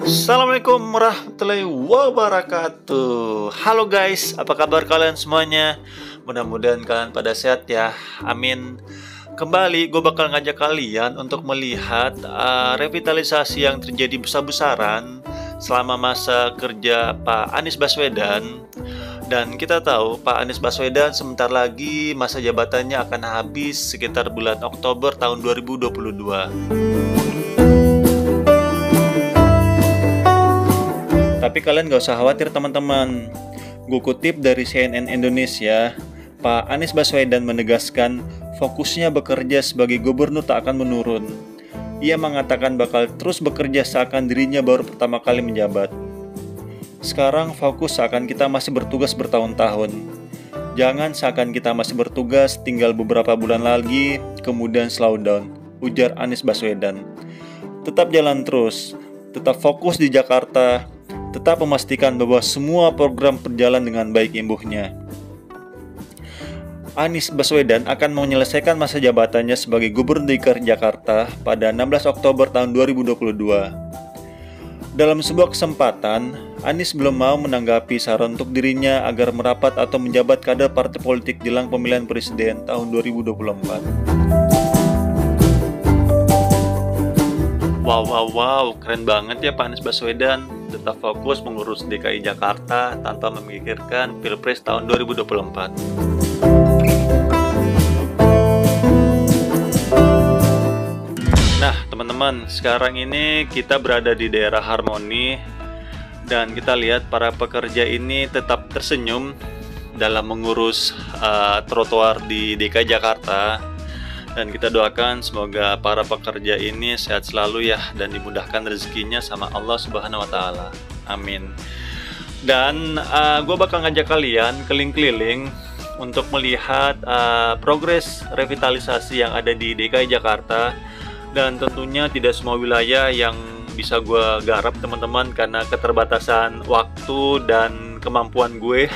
Assalamualaikum warahmatullahi wabarakatuh. Halo guys, apa kabar kalian semuanya? Mudah-mudahan kalian pada sehat ya, amin. Kembali gue bakal ngajak kalian untuk melihat revitalisasi yang terjadi besar-besaran selama masa kerja Pak Anies Baswedan. Dan kita tahu Pak Anies Baswedan sebentar lagi masa jabatannya akan habis sekitar bulan Oktober tahun 2022. Tapi kalian gak usah khawatir teman-teman. Gue kutip dari CNN Indonesia, Pak Anies Baswedan menegaskan fokusnya bekerja sebagai gubernur tak akan menurun. Ia mengatakan bakal terus bekerja seakan dirinya baru pertama kali menjabat. Sekarang fokus seakan kita masih bertugas bertahun-tahun. Jangan seakan kita masih bertugas tinggal beberapa bulan lagi, kemudian slow down, ujar Anies Baswedan. Tetap jalan terus, tetap fokus di Jakarta, tetap memastikan bahwa semua program berjalan dengan baik, imbuhnya. Anies Baswedan akan menyelesaikan masa jabatannya sebagai Gubernur DKI Jakarta pada 16 Oktober tahun 2022. Dalam sebuah kesempatan, Anies belum mau menanggapi saran untuk dirinya agar merapat atau menjabat kader partai politik jelang pemilihan presiden tahun 2024. Wow, keren banget ya Pak Anies Baswedan. Tetap fokus mengurus DKI Jakarta tanpa memikirkan Pilpres tahun 2024. Nah teman-teman, sekarang ini kita berada di daerah Harmoni dan kita lihat para pekerja ini tetap tersenyum dalam mengurus trotoar di DKI Jakarta. Dan kita doakan semoga para pekerja ini sehat selalu ya, dan dimudahkan rezekinya sama Allah Subhanahu wa Ta'ala. Amin. Dan gue bakal ngajak kalian keliling-keliling untuk melihat progres revitalisasi yang ada di DKI Jakarta. Dan tentunya tidak semua wilayah yang bisa gue garap teman-teman, karena keterbatasan waktu dan kemampuan gue.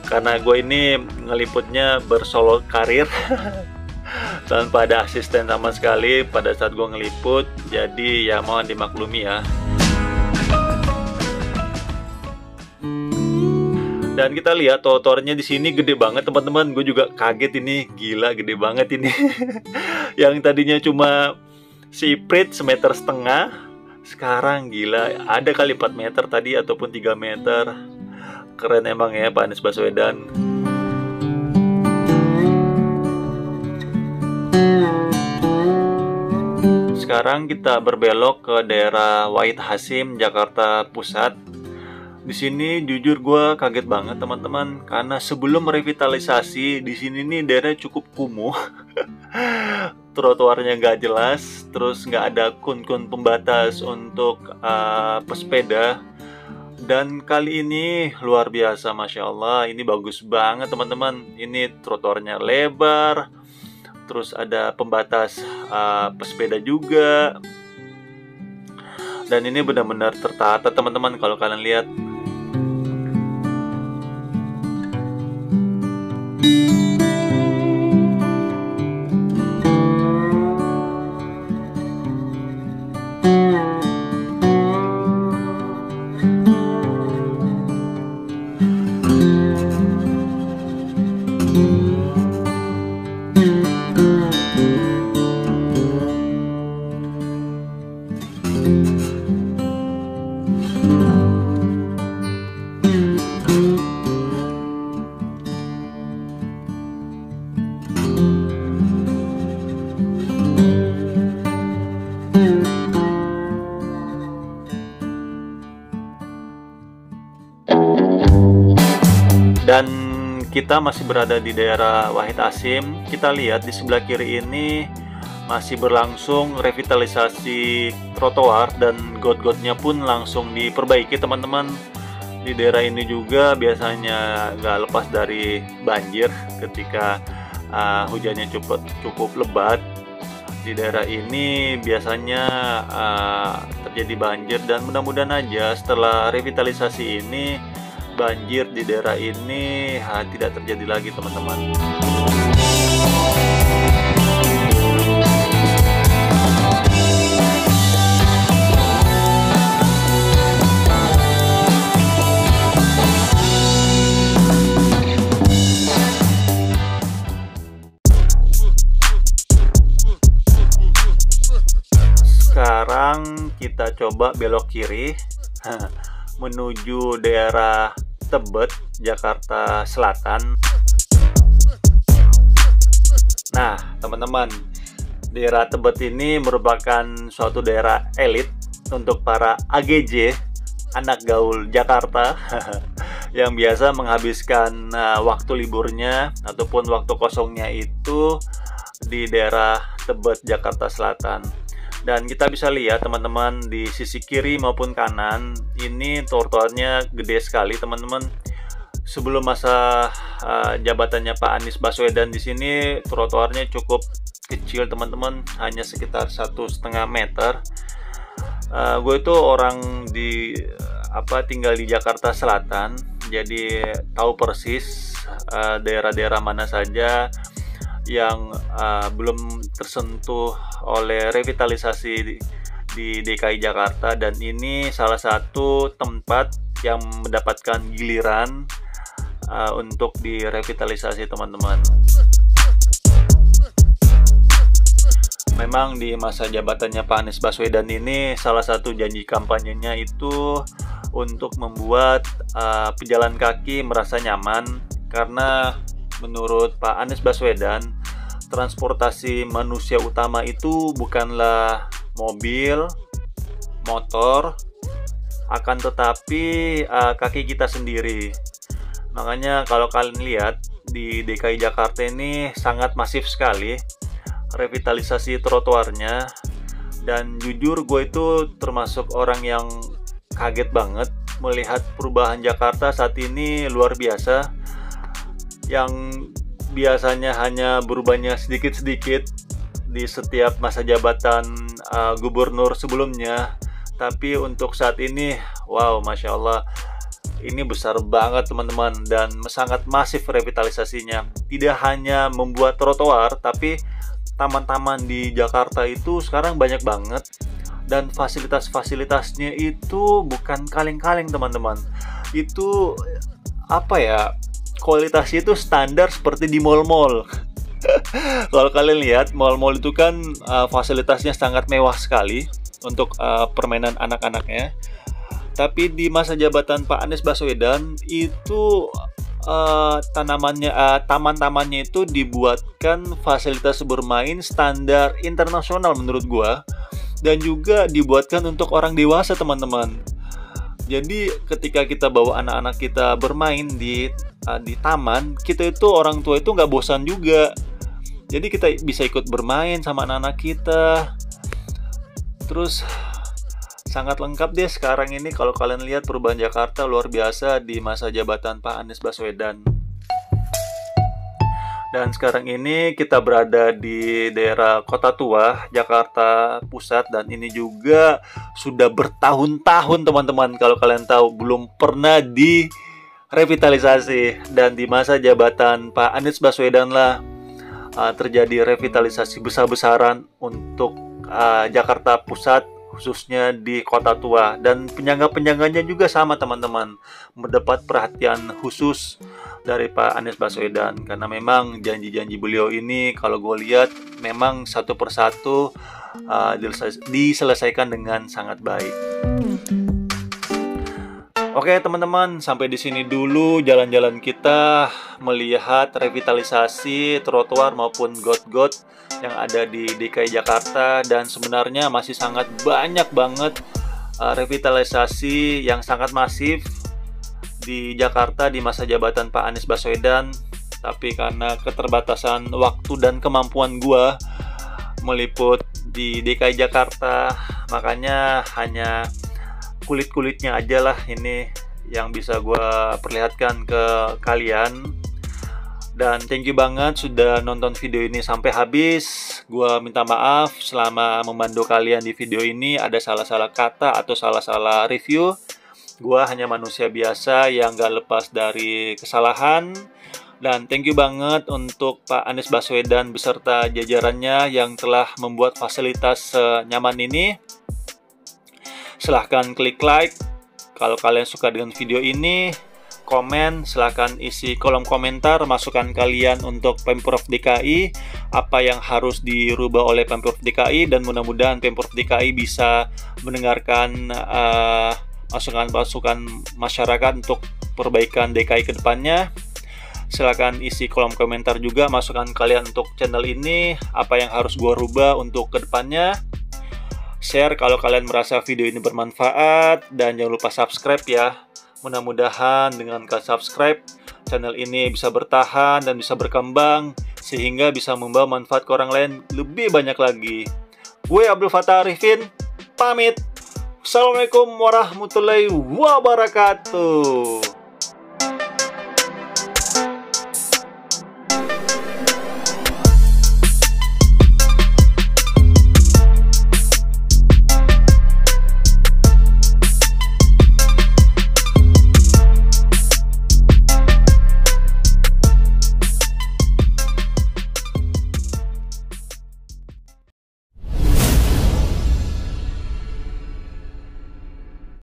Karena gue ini ngeliputnya bersolo karir tanpa ada asisten sama sekali pada saat gue ngeliput. Jadi ya mohon dimaklumi ya. Dan kita lihat trotoarnya di sini gede banget teman-teman. Gue juga kaget ini, gila gede banget ini. Yang tadinya cuma siprit semeter setengah, sekarang gila ada kali 4 meter tadi ataupun 3 meter. Keren emang ya Pak Anies Baswedan. Sekarang kita berbelok ke daerah Wahid Hasim, Jakarta Pusat. Di sini jujur gue kaget banget teman-teman, karena sebelum revitalisasi di sini nih daerah cukup kumuh. Trotoarnya nggak jelas, terus nggak ada kun-kun pembatas untuk pesepeda. Dan kali ini luar biasa, Masya Allah, ini bagus banget teman-teman. Ini trotoarnya lebar, terus ada pembatas pesepeda juga. Dan ini benar-benar tertata teman-teman kalau kalian lihat. Dan kita masih berada di daerah Wahid Hasim. Kita lihat di sebelah kiri ini masih berlangsung revitalisasi trotoar dan got-gotnya pun langsung diperbaiki teman-teman. Di daerah ini juga biasanya nggak lepas dari banjir ketika hujannya cukup lebat. Di daerah ini biasanya terjadi banjir, dan mudah-mudahan aja setelah revitalisasi ini banjir di daerah ini tidak terjadi lagi teman-teman. sekarang kita coba belok kiri menuju daerah Tebet, Jakarta Selatan. Nah, teman-teman, daerah Tebet ini merupakan suatu daerah elit untuk para AGJ, anak gaul Jakarta, yang biasa menghabiskan waktu liburnya ataupun waktu kosongnya itu di daerah Tebet, Jakarta Selatan. Dan kita bisa lihat teman-teman, di sisi kiri maupun kanan ini trotoarnya gede sekali teman-teman. Sebelum masa jabatannya Pak Anies Baswedan di sini trotoarnya cukup kecil teman-teman, hanya sekitar 1,5 meter. Gue itu orang tinggal di Jakarta Selatan, jadi tahu persis daerah-daerah mana saja yang belum tersentuh oleh revitalisasi di DKI Jakarta, dan ini salah satu tempat yang mendapatkan giliran untuk direvitalisasi teman-teman. Memang di masa jabatannya Pak Anies Baswedan ini salah satu janji kampanyenya itu untuk membuat pejalan kaki merasa nyaman, karena menurut Pak Anies Baswedan transportasi manusia utama itu bukanlah mobil, motor, akan tetapi kaki kita sendiri. Makanya kalau kalian lihat di DKI Jakarta ini sangat masif sekali revitalisasi trotoarnya, dan jujur gue itu termasuk orang yang kaget banget melihat perubahan Jakarta saat ini. Luar biasa, yang biasanya hanya berubahnya sedikit-sedikit di setiap masa jabatan gubernur sebelumnya, tapi untuk saat ini, wow, Masya Allah, ini besar banget teman-teman, dan sangat masif revitalisasinya. Tidak hanya membuat trotoar, tapi taman-taman di Jakarta itu sekarang banyak banget, dan fasilitas-fasilitasnya itu bukan kaleng-kaleng teman-teman. Itu kualitasnya itu standar seperti di mall-mall. Kalau kalian lihat mall-mall itu kan fasilitasnya sangat mewah sekali untuk permainan anak-anaknya. Tapi di masa jabatan Pak Anies Baswedan itu taman-tamannya itu dibuatkan fasilitas bermain standar internasional menurut gua, dan juga dibuatkan untuk orang dewasa teman-teman. Jadi ketika kita bawa anak-anak kita bermain di taman, kita itu orang tua itu nggak bosan juga. Jadi kita bisa ikut bermain sama anak-anak kita. Terus sangat lengkap deh sekarang ini. Kalau kalian lihat perubahan Jakarta luar biasa di masa jabatan Pak Anies Baswedan. Dan sekarang ini kita berada di daerah Kota Tua, Jakarta Pusat, dan ini juga sudah bertahun-tahun teman-teman, kalau kalian tahu, belum pernah direvitalisasi. Dan di masa jabatan Pak Anies Baswedan lah terjadi revitalisasi besar-besaran untuk Jakarta Pusat, khususnya di Kota Tua. Dan penyangga-penyangganya juga sama teman-teman, mendapat perhatian khusus dari Pak Anies Baswedan, karena memang janji-janji beliau ini kalau gue lihat memang satu persatu diselesaikan dengan sangat baik. Oke teman-teman, sampai di sini dulu jalan-jalan kita melihat revitalisasi trotoar maupun got-got yang ada di DKI Jakarta, dan sebenarnya masih sangat banyak banget revitalisasi yang sangat masif di Jakarta di masa jabatan Pak Anies Baswedan. Tapi karena keterbatasan waktu dan kemampuan gua meliput di DKI Jakarta, makanya hanya kulit-kulitnya aja lah ini yang bisa gua perlihatkan ke kalian. Dan thank you banget sudah nonton video ini sampai habis. Gua minta maaf selama membantu kalian di video ini ada salah-salah kata atau salah-salah review. Gua hanya manusia biasa yang gak lepas dari kesalahan. Dan thank you banget untuk Pak Anies Baswedan beserta jajarannya yang telah membuat fasilitas nyaman ini. Silahkan klik like kalau kalian suka dengan video ini. Komen, silahkan isi kolom komentar masukan kalian untuk Pemprov DKI apa yang harus dirubah oleh Pemprov DKI, dan mudah-mudahan Pemprov DKI bisa mendengarkan masukan-masukan masyarakat untuk perbaikan DKI ke depannya. Silakan isi kolom komentar juga masukan kalian untuk channel ini, apa yang harus gua rubah untuk kedepannya. Share kalau kalian merasa video ini bermanfaat, dan jangan lupa subscribe ya. Mudah-mudahan dengan kalian subscribe, channel ini bisa bertahan dan bisa berkembang, sehingga bisa membawa manfaat ke orang lain lebih banyak lagi. Gue Abdul Fattah Arifin, pamit. Assalamualaikum warahmatullahi wabarakatuh.